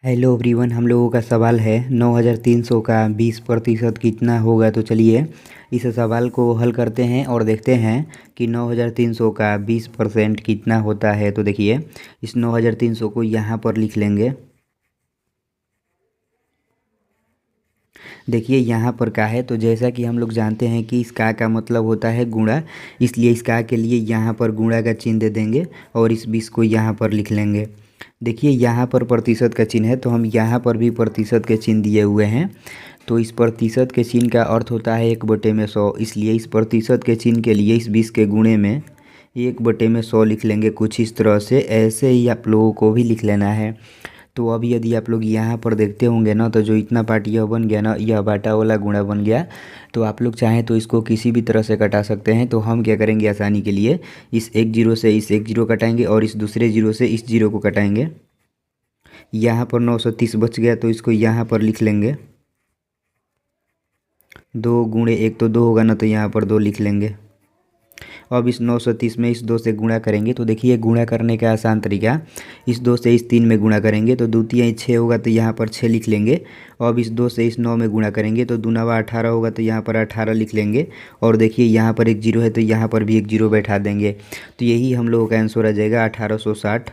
Hello everyone, हम लोगों का सवाल है 9300 का 20% कितना होगा। तो चलिए इस सवाल को हल करते हैं और देखते हैं कि 9300 का 20% कितना होता है। तो देखिए इस 9300 को यहाँ पर लिख लेंगे। देखिए यहाँ पर का है, तो जैसा कि हम लोग जानते हैं कि इस का मतलब होता है गुणा, इसलिए इस का के लिए यहाँ पर गुणा का चिन्ह दे देंगे और इस 20 को यहाँ पर लिख लेंगे। देखिए यहाँ पर प्रतिशत का चिन्ह है, तो हम यहाँ पर भी प्रतिशत के चिन्ह दिए हुए हैं। तो इस प्रतिशत के चिन्ह का अर्थ होता है 1/100, इसलिए इस प्रतिशत के चिन्ह के लिए इस 20 के गुणे में 1/100 लिख लेंगे। कुछ इस तरह से ऐसे ही आप लोगों को भी लिख लेना है। तो अभी यदि आप लोग यहाँ पर देखते होंगे ना, तो जो इतना पार्ट यह बन गया ना, यह बाटा वाला गुणा बन गया। तो आप लोग चाहें तो इसको किसी भी तरह से कटा सकते हैं। तो हम क्या करेंगे, आसानी के लिए इस एक जीरो से इस एक जीरो कटाएंगे और इस दूसरे जीरो से इस जीरो को कटाएंगे। यहाँ पर 930 बच गया, तो इसको यहाँ पर लिख लेंगे। 2 × 1 तो 2 होगा ना, तो यहाँ पर 2 लिख लेंगे। अब इस 930 में इस 2 से गुणा करेंगे। तो देखिए गुणा करने का आसान तरीका, इस 2 से इस 3 में गुणा करेंगे तो 2 × 6 होगा, तो यहाँ पर 6 लिख लेंगे। अब इस 2 से इस 9 में गुणा करेंगे तो 2×9 = 18 होगा, तो यहाँ पर 18 लिख लेंगे। और देखिए यहाँ पर एक जीरो है, तो यहाँ पर भी एक जीरो बैठा देंगे। तो यही हम लोगों का आंसर आ जाएगा 1860।